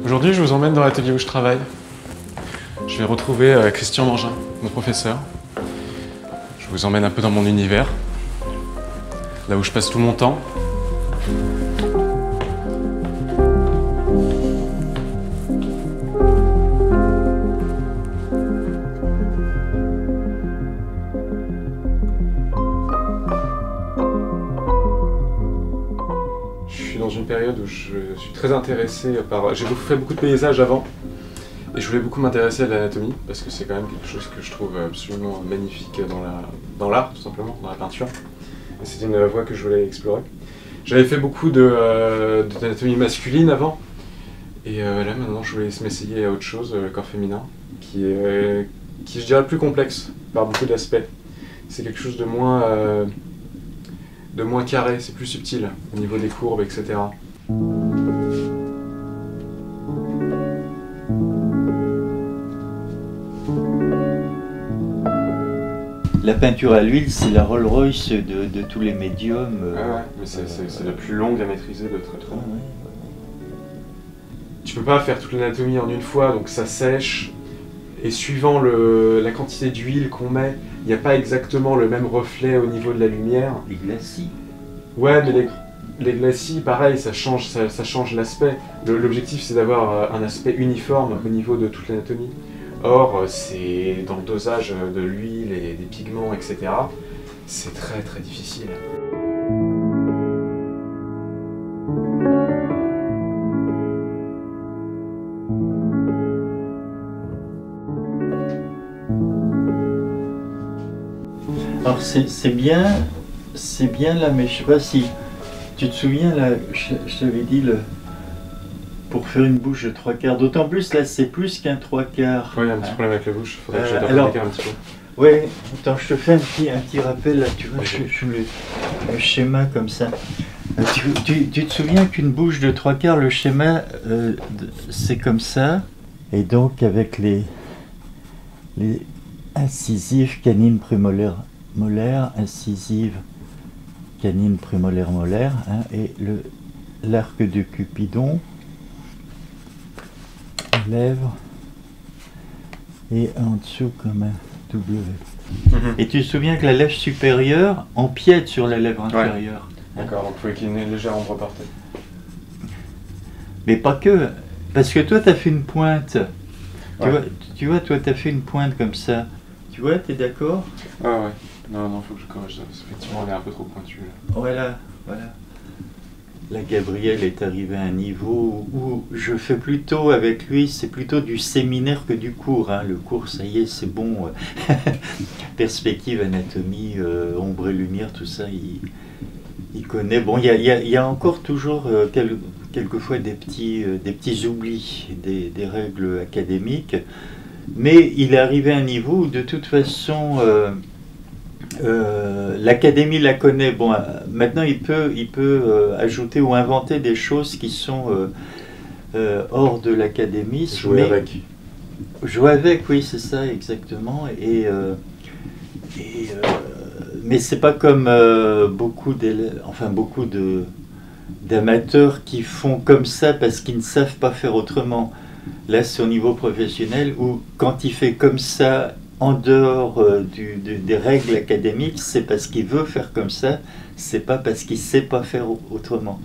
Aujourd'hui, je vous emmène dans l'atelier où je travaille. Je vais retrouver Christian Mangin, mon professeur. Je vous emmène un peu dans mon univers, là où je passe tout mon temps. Je suis dans une période où je suis très intéressé par... J'ai fait beaucoup de paysages avant, et je voulais beaucoup m'intéresser à l'anatomie, parce que c'est quand même quelque chose que je trouve absolument magnifique dans l'art, tout simplement, dans la peinture. Et c'était une voie que je voulais explorer. J'avais fait beaucoup d'anatomie masculine avant, et là maintenant je voulais m'essayer à autre chose, le corps féminin, qui est, je dirais, plus complexe par beaucoup d'aspects. C'est quelque chose de moins carré, c'est plus subtil au niveau des courbes, etc. La peinture à l'huile, c'est la Rolls-Royce de tous les médiums. Ah ouais, mais c'est la plus longue à maîtriser de très très loin. Ouais. Tu peux pas faire toute l'anatomie en une fois, donc ça sèche. Et suivant la quantité d'huile qu'on met, il n'y a pas exactement le même reflet au niveau de la lumière. Les glacis. Ouais, mais les glacis, pareil, ça change l'aspect. L'objectif, c'est d'avoir un aspect uniforme au niveau de toute l'anatomie. Or, c'est dans le dosage de l'huile et des pigments, etc. C'est très très difficile. Alors c'est bien là, mais je sais pas si tu te souviens là, je t'avais dit pour faire une bouche de 3/4. D'autant plus là, c'est plus qu'un 3/4. Ouais, il y a un petit problème avec la bouche. Faudrait que je alors, un petit peu. Ouais, attends, je te fais un petit rappel là. Tu vois, je le schéma comme ça. Tu te souviens qu'une bouche de 3/4, le schéma, c'est comme ça. Et donc avec les incisives canines prémolaires, molaires, incisives canines prémolaires, molaires, hein, et l'arc de Cupidon, lèvres, et en dessous comme un W. Et tu te souviens que la lèvre supérieure empiète sur la lèvre inférieure. Ouais. D'accord, donc il faut qu'il y ait une légère ombre portée. Mais pas que, parce que toi tu as fait une pointe. Ouais. Tu vois, toi tu as fait une pointe comme ça. Tu vois, tu es d'accord? Ah ouais. Non, faut que je corrige ça, parce qu'effectivement elle est un peu trop pointue. Voilà. Là, Gabriel est arrivé à un niveau où je fais plutôt avec lui, c'est plutôt du séminaire que du cours. Hein. Le cours, ça y est, c'est bon. Perspective, anatomie, ombre et lumière, tout ça, il connaît. Bon, il y a encore toujours quelquefois des petits oublis, des règles académiques, mais il est arrivé à un niveau où de toute façon... l'académie la connaît. Bon, maintenant il peut ajouter ou inventer des choses qui sont hors de l'académie. Jouer avec, oui, c'est ça exactement. Mais c'est pas comme beaucoup d'amateurs qui font comme ça parce qu'ils ne savent pas faire autrement. Là, c'est au niveau professionnel où quand il fait comme ça, en dehors des règles académiques, c'est parce qu'il veut faire comme ça, c'est pas parce qu'il sait pas faire autrement.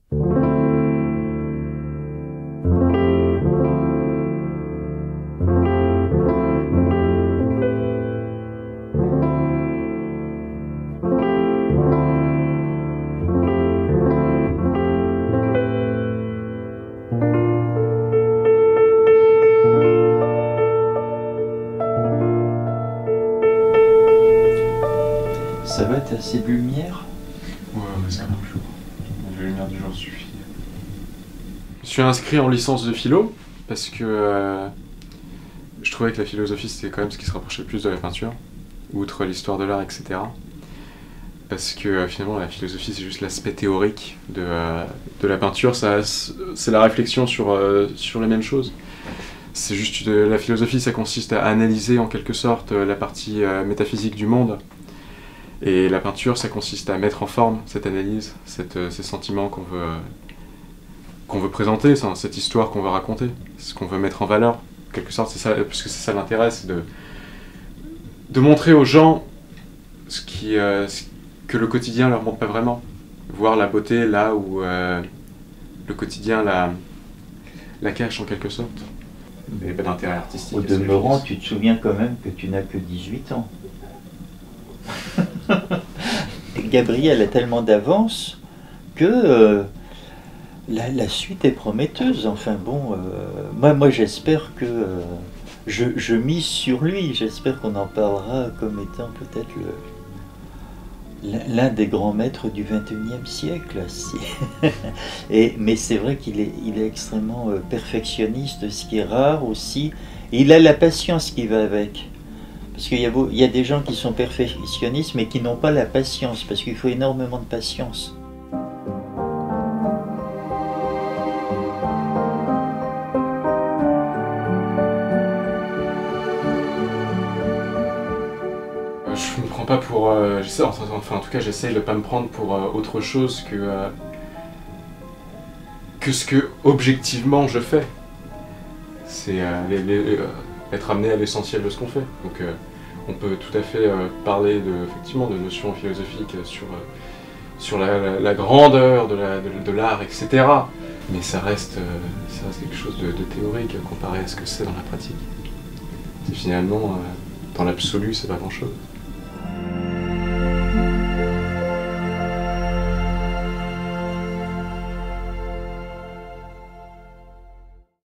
Ça va, t'as assez de lumière? Ouais, mais ça marche. La lumière du jour suffit. Je suis inscrit en licence de philo, parce que je trouvais que la philosophie c'était quand même ce qui se rapprochait le plus de la peinture, outre l'histoire de l'art, etc. Parce que finalement la philosophie c'est juste l'aspect théorique de la peinture, c'est la réflexion sur les mêmes choses. C'est juste la philosophie, ça consiste à analyser en quelque sorte la partie métaphysique du monde. Et la peinture, ça consiste à mettre en forme cette analyse, ces sentiments qu'on veut présenter, cette histoire qu'on veut raconter, ce qu'on veut mettre en valeur. En quelque sorte, c'est ça, parce que c'est ça l'intérêt, c'est de montrer aux gens ce que le quotidien leur montre pas vraiment. Voir la beauté là où le quotidien la cache en quelque sorte. Il n'y a pas d'intérêt artistique. Au demeurant, tu te souviens quand même que tu n'as que 18 ans. Gabriel a tellement d'avance que la suite est prometteuse. Enfin bon, moi j'espère que je mise sur lui. J'espère qu'on en parlera comme étant peut-être l'un des grands maîtres du XXIe siècle. Mais c'est vrai qu'il est extrêmement perfectionniste, ce qui est rare aussi. Et il a la patience qui va avec. Parce qu'il y a des gens qui sont perfectionnistes mais qui n'ont pas la patience, parce qu'il faut énormément de patience. Je me prends pas pour... enfin, en tout cas, j'essaye de pas me prendre pour autre chose que ce que, objectivement, je fais. C'est être amené à l'essentiel de ce qu'on fait. Donc, on peut tout à fait parler effectivement de notions philosophiques sur la grandeur de l'art, etc. Mais ça reste quelque chose de théorique comparé à ce que c'est dans la pratique. C'est finalement, dans l'absolu, c'est pas grand-chose.